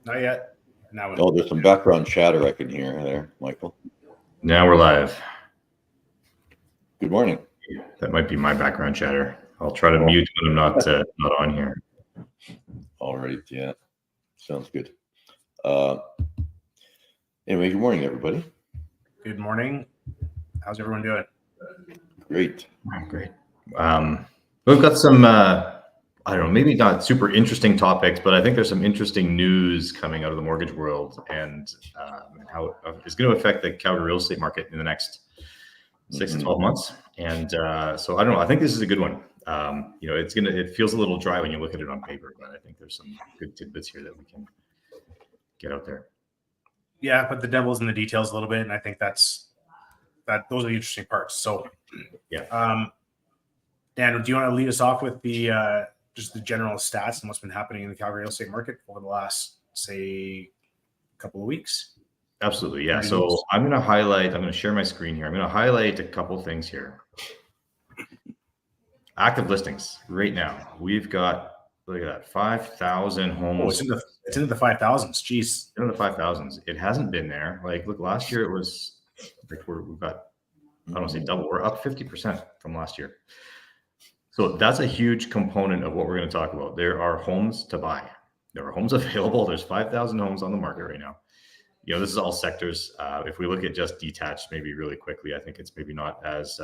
Not yet. Now. Oh, there's some background chatter I can hear there, Michael. Now we're live. Good morning. That might be my background chatter. I'll try to mute when I'm not on here. All right. Yeah. Sounds good. Anyway, good morning, everybody. Good morning. How's everyone doing? Great. Great. We've got some, I don't know, maybe not super interesting topics, but I think there's some interesting news coming out of the mortgage world and how it's going to affect the Calgary real estate market in the next 6 to 12 months. And so I don't know. I think this is a good one. It feels a little dry when you look at it on paper, but I think there's some good tidbits here that we can get out there. Yeah, but the devil's in the details a little bit, and I think those are the interesting parts. So, yeah. Dan, do you want to lead us off with the just the general stats and what's been happening in the Calgary real estate market over the last, say, couple of weeks? Absolutely, yeah. So I'm going to share my screen here. I'm going to highlight a couple things here. Active listings right now. We've got, look at that, 5,000 homes. Oh, it's into the 5,000s. Jeez. Into the 5,000s. It hasn't been there. Like, look, last year it was like we've got, I don't want to say double. We're up 50% from last year. So that's a huge component of what we're going to talk about. There are homes to buy. There are homes available. There's 5,000 homes on the market right now. This is all sectors. If we look at just detached, maybe really quickly, I think it's maybe not as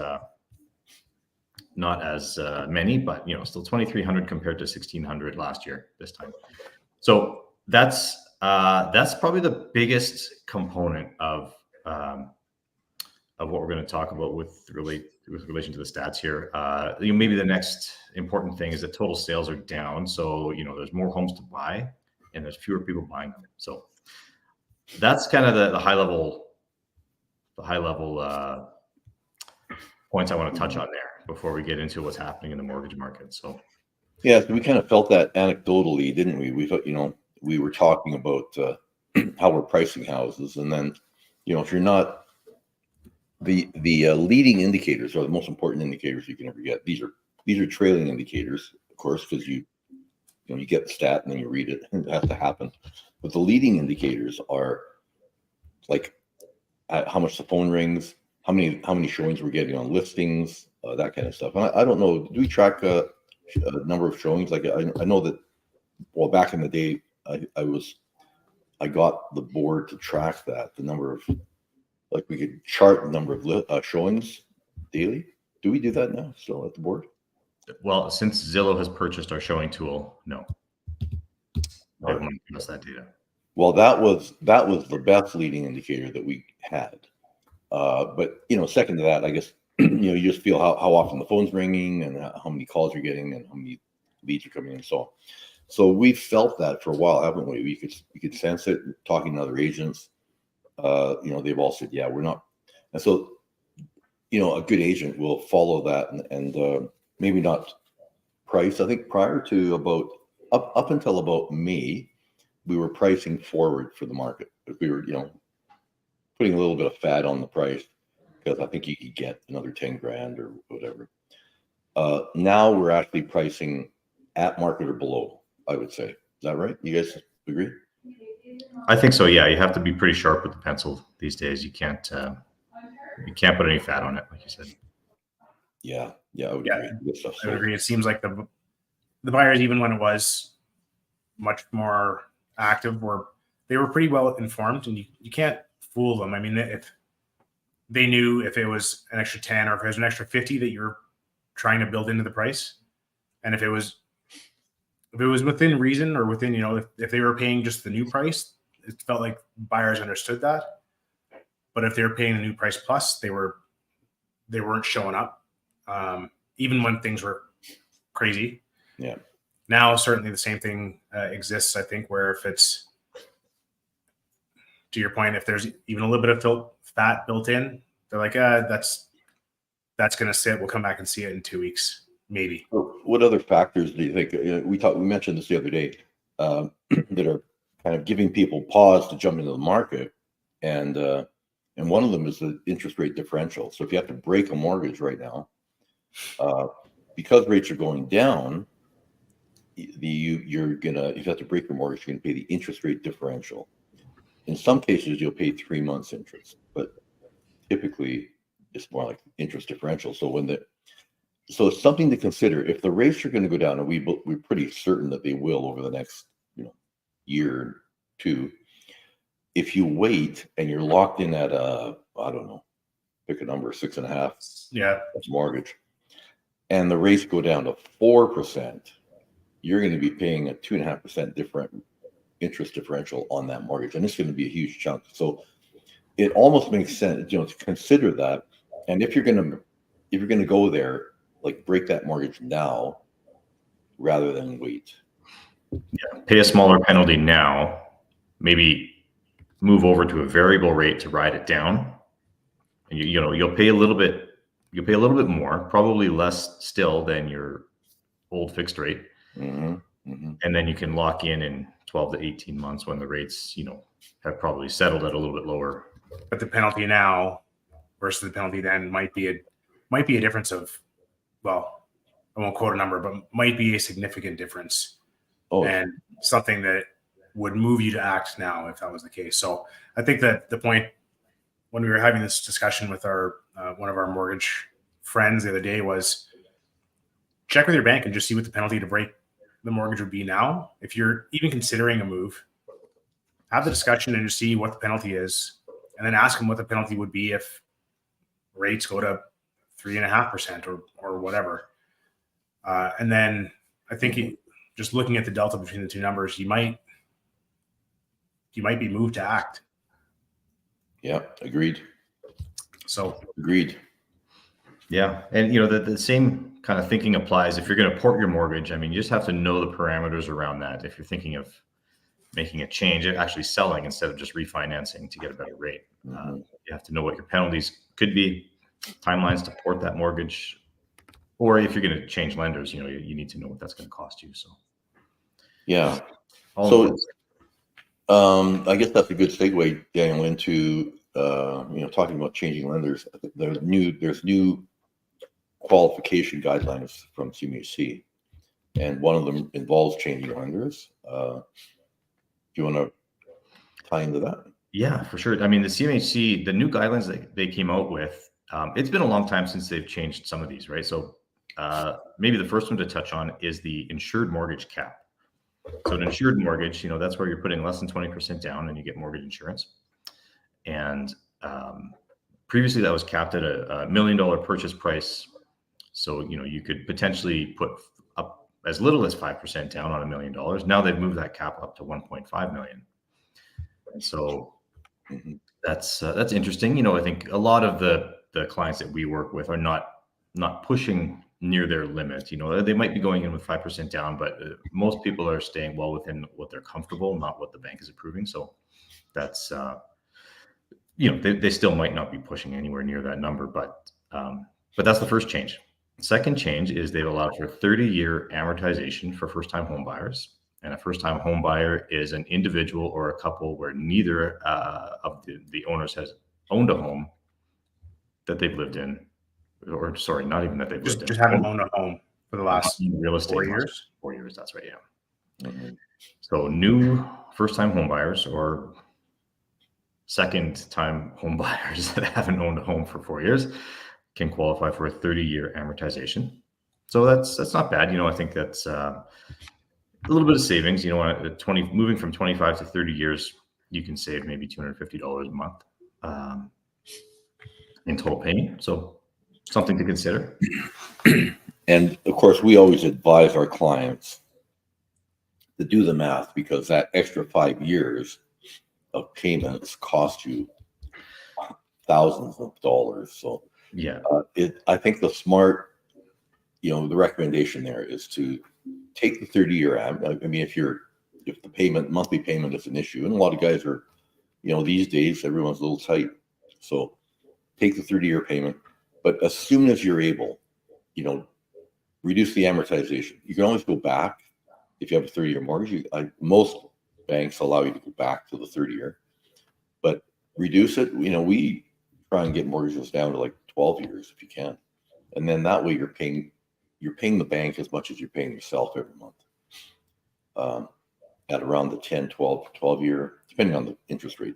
many, but still 2,300 compared to 1,600 last year this time. So that's probably the biggest component of what we're going to talk about with relation to the stats here. Maybe the next important thing is that total sales are down. So there's more homes to buy, and there's fewer people buying them. So that's kind of the high level points I want to touch on there before we get into what's happening in the mortgage market. So yeah, so we kind of felt that anecdotally, didn't we? We thought, we were talking about how we're pricing houses, and then if you're not the leading indicators are the most important indicators you can ever get. These are trailing indicators, of course, because you get the stat and then you read it. It has to happen. But the leading indicators are like how much the phone rings, how many showings we're getting on listings, that kind of stuff. And I don't know, do we track a number of showings? Like I know that, well, back in the day, I got the board to track that, the number of, like we could chart the number of showings daily. Do we do that now still at the board? Well, since Zillow has purchased our showing tool, no. They won't give us that data. Well, that was the best leading indicator that we had. But second to that, I guess you just feel how often the phone's ringing and how many calls you're getting and how many leads are coming in. So we felt that for a while, haven't we? We could sense it. Talking to other agents, they've all said, yeah, we're not. And so a good agent will follow that and maybe not price. I think prior to about up until about May, we were pricing forward for the market. We were, putting a little bit of fat on the price because I think you could get another 10 grand or whatever. Now we're actually pricing at market or below, I would say. Is that right? You guys agree? I think so. Yeah, you have to be pretty sharp with the pencil these days. You can't put any fat on it, like you said. Yeah, I would agree. I would agree. It seems like the buyers, even when it was much more active, they were pretty well informed, and you can't fool them. I mean, if they knew if it was an extra 10 or if it was an extra 50 that you're trying to build into the price, and if it was within reason or within, if they were paying just the new price, it felt like buyers understood that. But if they were paying the new price plus, they weren't showing up, even when things were crazy. Yeah. Now, certainly the same thing exists, I think, where if it's, to your point, if there's even a little bit of fat built in, they're like, that's going to sit. We'll come back and see it in 2 weeks, maybe. What other factors do you think? We mentioned this the other day, that are kind of giving people pause to jump into the market, and one of them is the interest rate differential. So if you have to break a mortgage right now, because rates are going down, you're gonna, if you have to break your mortgage, you're gonna pay the interest rate differential. In some cases, you'll pay 3 months interest, but typically it's more like interest differential. So it's something to consider. If the rates are going to go down, and we're pretty certain that they will over the next year or two. If you wait and you're locked in at I don't know, pick a number, 6.5, Yeah. that's mortgage, and the rates go down to 4%, you're going to be paying a 2.5% different interest differential on that mortgage, and it's going to be a huge chunk. So it almost makes sense, to consider that. And if you're going to go there, like break that mortgage now rather than wait. Yeah, pay a smaller penalty now, maybe move over to a variable rate to ride it down, and you'll pay a little bit more, probably less still than your old fixed rate. Mm-hmm. Mm-hmm. And then you can lock in 12 to 18 months when the rates have probably settled at a little bit lower. But the penalty now versus the penalty then might be a difference of, well, I won't quote a number, but might be a significant difference. And something that would move you to act now if that was the case. So I think that the point when we were having this discussion with our one of our mortgage friends the other day was check with your bank and just see what the penalty to break the mortgage would be now. If you're even considering a move, have the discussion and just see what the penalty is, and then ask them what the penalty would be if rates go to 3.5% or whatever. And then I think just looking at the delta between the two numbers, you might be moved to act. Yeah, agreed. So agreed. Yeah, and the same kind of thinking applies if you're going to port your mortgage. I mean, you just have to know the parameters around that. If you're thinking of making a change, actually selling instead of just refinancing to get a better rate, you have to know what your penalties could be, timelines to port that mortgage, or if you're going to change lenders, you need to know what that's going to cost you. So, yeah. So, I guess that's a good segue, Daniel, into talking about changing lenders. There's new qualification guidelines from CMHC, and one of them involves changing lenders. Do you want to tie into that? Yeah, for sure. I mean, the CMHC, the new guidelines that they came out with, it's been a long time since they've changed some of these, right? So maybe the first one to touch on is the insured mortgage cap. So an insured mortgage, that's where you're putting less than 20% down and you get mortgage insurance. And previously that was capped at a $1 million purchase price. So, you could potentially put up as little as 5% down on $1 million. Now they've moved that cap up to 1.5 million. And so that's interesting. I think a lot of the clients that we work with are not pushing near their limit. They might be going in with 5% down, but most people are staying well within what they're comfortable, not what the bank is approving. So that's they still might not be pushing anywhere near that number, but that's the first change. Second change is they've allowed for 30-year amortization for first-time home buyers. And a first-time home buyer is an individual or a couple where neither of the owners has owned a home that they've lived in, or sorry, not even that they've lived in. Just haven't owned a home for the last real estate 4 years. 4 years, that's right, yeah. So new first-time home buyers or second-time home buyers that haven't owned a home for 4 years can qualify for a 30-year amortization. So that's not bad. I think that's a little bit of savings. Moving from 25 to 30 years, you can save maybe $250 a month in total payment. So something to consider. And of course, we always advise our clients to do the math, because that extra 5 years of payments cost you thousands of dollars. So yeah, I think the smart, the recommendation there is to take the 30-year. I mean, if the monthly payment is an issue, and a lot of guys are, these days everyone's a little tight, so take the 30-year payment. But as soon as you're able, reduce the amortization. You can always go back if you have a 30-year mortgage. Most banks allow you to go back to the 30-year, but reduce it. We try and get mortgages down to like 12 years if you can, and then that way you're paying the bank as much as you're paying yourself every month. at around the 10, 12 year, depending on the interest rate.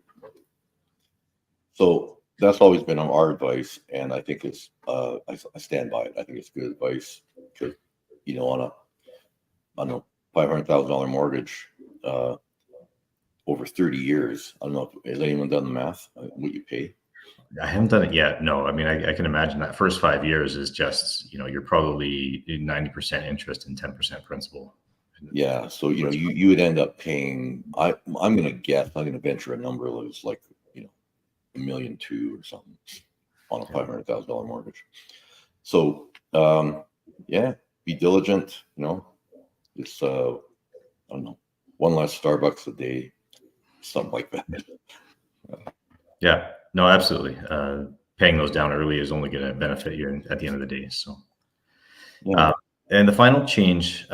So that's always been our advice, and I think it's I stand by it. I think it's good advice because on a $500,000 mortgage over 30 years. I don't know if has anyone done the math what you pay. I haven't done it yet. No, I mean, I can imagine that first 5 years is just, you're probably 90% interest and 10% principal. Yeah. So, you would end up paying, I'm going to guess, I'm going to venture a number that's like, $1.2 million or something on a $500,000 mortgage. So, yeah, be diligent, it's, I don't know, one less Starbucks a day, something like that. Yeah, no, absolutely. Paying those down early is only going to benefit you at the end of the day. So, Yeah. And the final change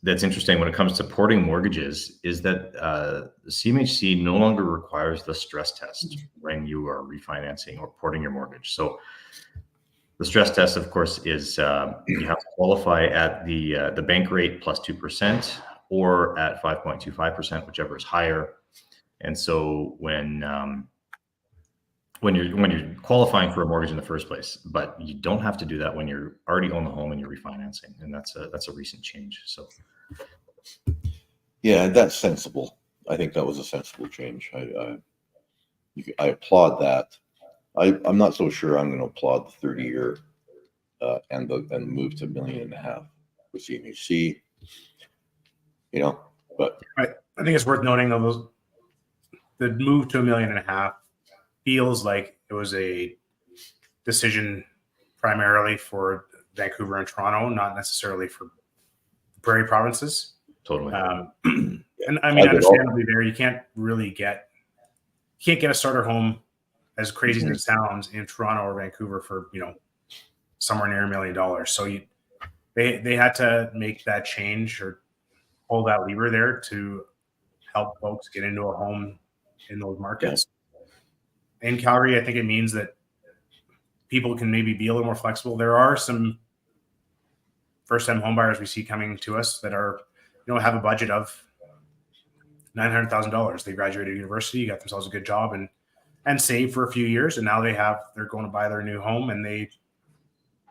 that's interesting when it comes to porting mortgages is that the CMHC no longer requires the stress test when you are refinancing or porting your mortgage. So the stress test, of course, is you have to qualify at the bank rate plus 2% or at 5.25%, whichever is higher. And so when you're qualifying for a mortgage in the first place, but you don't have to do that when you're already own the home and you're refinancing, and that's a recent change. So, yeah, that's sensible. I think that was a sensible change. I applaud that. I'm not so sure I'm going to applaud the 30-year and move to $1.5 million with CMHC. But I think it's worth noting though, the move to $1.5 million feels like it was a decision primarily for Vancouver and Toronto, not necessarily for prairie provinces. totally. And I mean, understandably, there you can't get a starter home, as crazy as it sounds, in Toronto or Vancouver for somewhere near $1 million. So they had to make that change or pull that lever there to help folks get into a home in those markets. Yeah. In Calgary, I think it means that people can maybe be a little more flexible. There are some first-time homebuyers we see coming to us that are, have a budget of $900,000. They graduated university, got themselves a good job, and saved for a few years, and now they're going to buy their new home, and they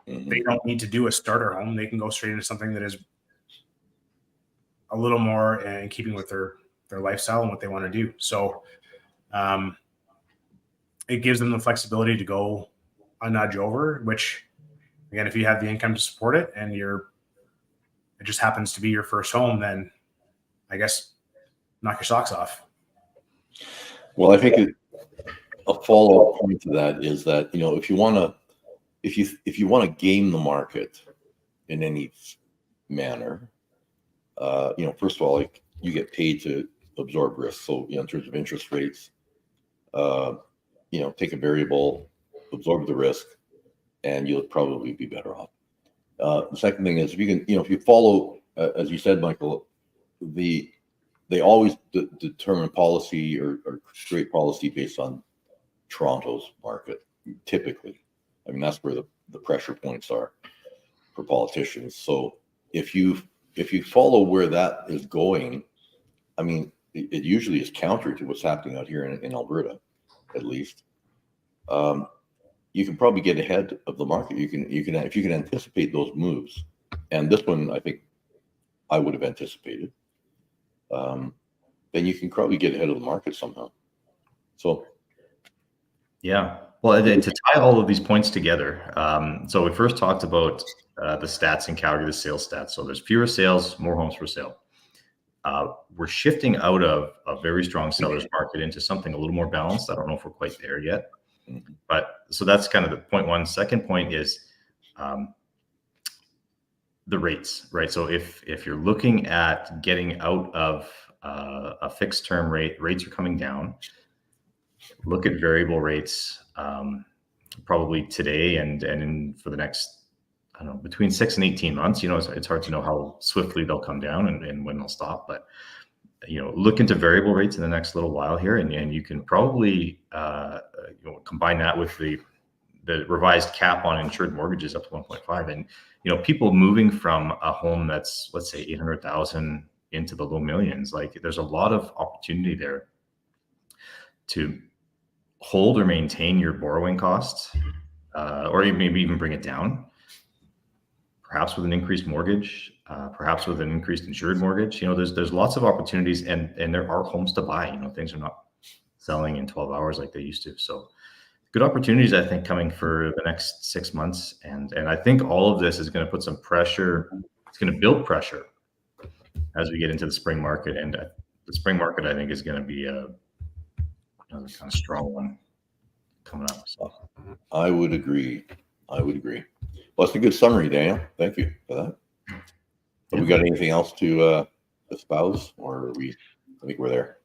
don't need to do a starter home. They can go straight into something that is a little more in keeping with their lifestyle and what they want to do. So it gives them the flexibility to go a nudge over, which, again, if you have the income to support it and it just happens to be your first home, then I guess knock your socks off. Well, I think a follow-up point to that is that, if you want to game the market in any manner, first of all, you get paid to absorb risk. So, in terms of interest rates, take a variable, absorb the risk, and you'll probably be better off. The second thing is, if you follow, as you said, Michael, they always determine policy or create policy based on Toronto's market, typically. I mean, that's where the pressure points are for politicians. So if you follow where that is going, I mean, it usually is counter to what's happening out here in Alberta, at least. You can probably get ahead of the market. You can if you can anticipate those moves, and this one I think I would have anticipated. Then you can probably get ahead of the market somehow. So, yeah. Well, to tie all of these points together, so we first talked about the stats in Calgary, the sales stats. So there's fewer sales, more homes for sale. We're shifting out of a very strong seller's market into something a little more balanced. I don't know if we're quite there yet, but so that's kind of the point one. Second point is the rates, right? So if you're looking at getting out of a fixed term rate, rates are coming down. Look at variable rates probably today and for the next, I don't know, between 6 and 18 months. It's hard to know how swiftly they'll come down and when they'll stop, but look into variable rates in the next little while here, and you can probably combine that with the revised cap on insured mortgages up to 1.5, and people moving from a home that's, let's say, 800,000 into the low millions. Like there's a lot of opportunity there to hold or maintain your borrowing costs, or maybe even bring it down, perhaps with an increased mortgage, perhaps with an increased insured mortgage. There's lots of opportunities, and there are homes to buy. Things are not selling in 12 hours like they used to. So good opportunities, I think, coming for the next 6 months. And I think all of this is going to put some pressure. It's going to build pressure as we get into the spring market. And the spring market, I think, is going to be a kind of strong one coming up. So I would agree. Well, that's a good summary, Daniel. Thank you for that. Have we got anything else to espouse, or I think we're there.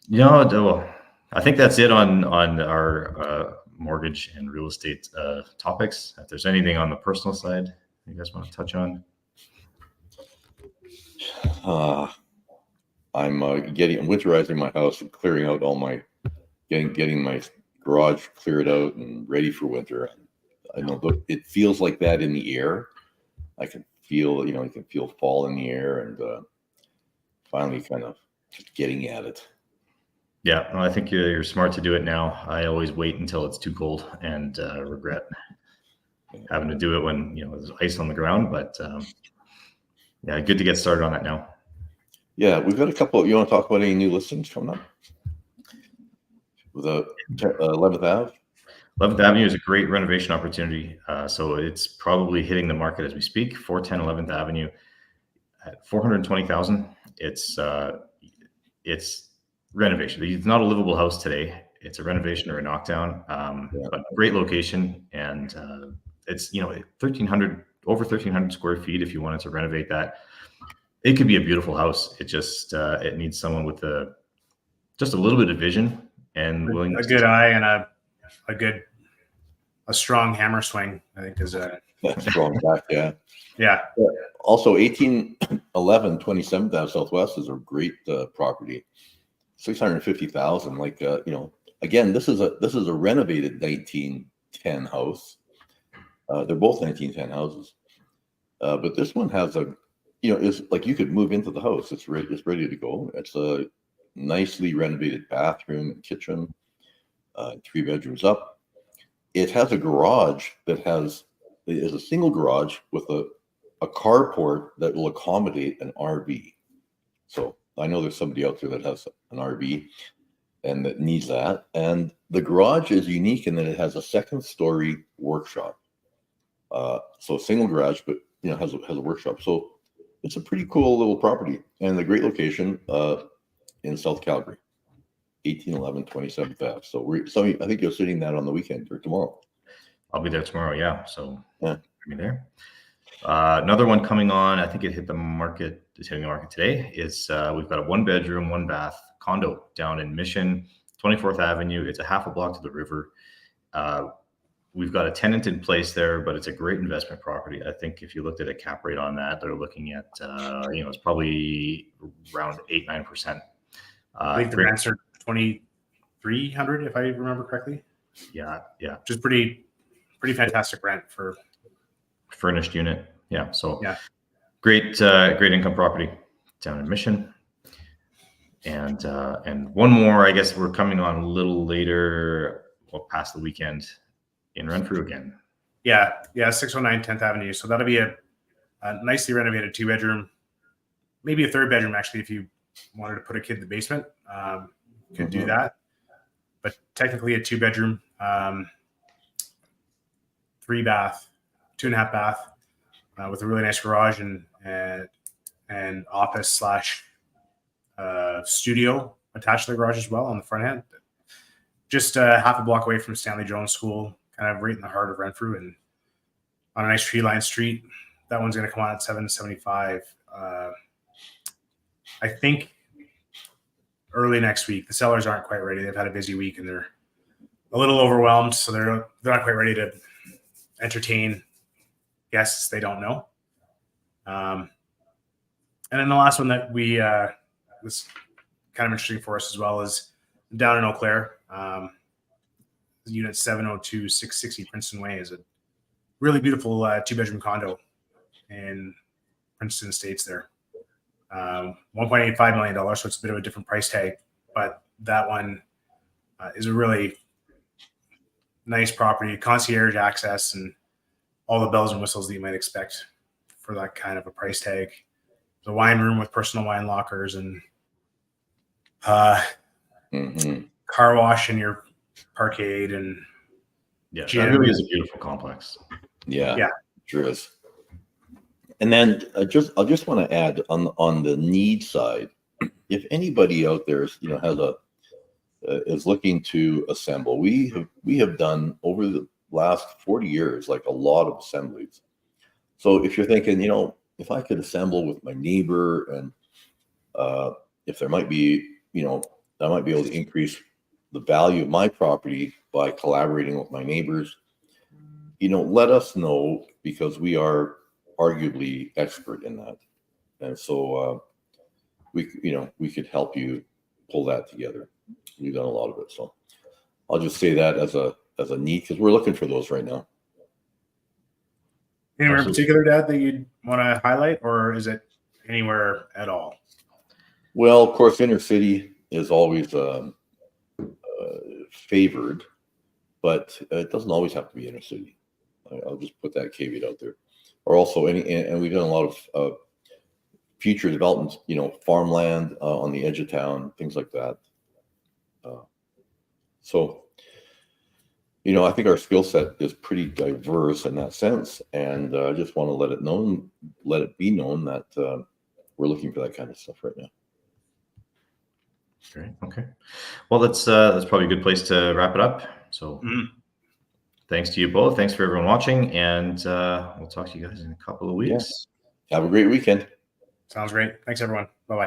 Well, I think that's it on our mortgage and real estate topics. If there's anything on the personal side you guys want to touch on. I'm winterizing my house and clearing out all my getting my garage cleared out and ready for winter. I know it feels like that in the air. I can feel, you can feel fall in the air, and finally kind of just getting at it. Yeah, well, I think you're smart to do it now. I always wait until it's too cold and regret having to do it when there's ice on the ground. But yeah, good to get started on that now. Yeah, we've got a couple. You want to talk about any new listings coming up? With 11th Ave. 11th Avenue is a great renovation opportunity. So it's probably hitting the market as we speak. 410 11th Avenue at $420,000. It's renovation. It's not a livable house today. It's a renovation or a knockdown, but great location. And it's, 1,300, over 1,300 square feet. If you wanted to renovate that, it could be a beautiful house. It just, it needs someone with just a little bit of vision and willingness. A good eye and a strong hammer swing, I think, is a strong back. Yeah. Yeah. Also, 1811 27th Ave Southwest is a great property. 650,000. Like, again, this is a renovated 1910 house. They're both 1910 houses, but this one has is like you could move into the house. It's ready to go. It's a nicely renovated bathroom and kitchen, 3 bedrooms up. It has a garage that is a single garage with a carport that will accommodate an RV. So I know there's somebody out there that has an RV and that needs that. And the garage is unique in that it has a 2nd-story workshop. So single garage, but has a workshop. So it's a pretty cool little property and a great location in South Calgary, 1811 27th Ave. So I think you're sitting that on the weekend or tomorrow. I'll be there tomorrow. Yeah. So I'll be there. Another one coming on, I think it's hitting the market today, is we've got a 1-bedroom, 1-bath condo down in Mission, 24th Avenue. It's a half a block to the river. We've got a tenant in place there, but it's a great investment property. I think if you looked at a cap rate on that, they're looking at, it's probably around 8-9%. I think the rents are $2,300, if I remember correctly. Yeah. Just pretty fantastic rent for furnished unit. Yeah. So yeah, great income property down in Mission. And one more, I guess we're coming on a little later, past the weekend in Renfrew again. Yeah. 609 10th Avenue. So that'll be a nicely renovated 2-bedroom, maybe a 3rd bedroom, actually, if you wanted to put a kid in the basement. Could do that. But technically a 2-bedroom, 3-bath, 2.5 bath, with a really nice garage and office / studio attached to the garage as well on the front end. Just half a block away from Stanley Jones School, kind of right in the heart of Renfrew, and on a nice tree-lined street. That one's going to come on at $775. I think early next week. The sellers aren't quite ready. They've had a busy week and they're a little overwhelmed, so they're not quite ready to entertain guests they don't know. And then the last one that we was kind of interesting for us as well is down in Eau Claire. Unit 702 660 Princeton Way is a really beautiful 2-bedroom condo in Princeton Estates there. $1.85 million. So it's a bit of a different price tag, but that one is a really nice property, concierge access, and all the bells and whistles that you might expect for that kind of a price tag. The wine room with personal wine lockers and car wash in your parkade, and Yeah, gym. that really is a beautiful complex. Yeah, sure is. And then I just want to add on the need side, if anybody out there is, has is looking to assemble, we have done over the last 40 years like a lot of assemblies. So if you're thinking, if I could assemble with my neighbor, and if there might be, I might be able to increase the value of my property by collaborating with my neighbors, let us know, because we are arguably expert in that. And so we could help you pull that together. We've done a lot of it. So I'll just say that as a need, because we're looking for those right now. Anywhere in particular, Dad, that you'd want to highlight, or is it anywhere at all? Well, of course, inner city is always favored, but it doesn't always have to be inner city. I'll just put that caveat out there. Or also and we've done a lot of future developments, farmland on the edge of town, things like that. So, I think our skill set is pretty diverse in that sense, and I just want to let it be known that we're looking for that kind of stuff right now. Great. Okay. Well, that's probably a good place to wrap it up. So thanks to you both. Thanks for everyone watching, and we'll talk to you guys in a couple of weeks. Yeah. Have a great weekend. Sounds great. Thanks, everyone. Bye-bye.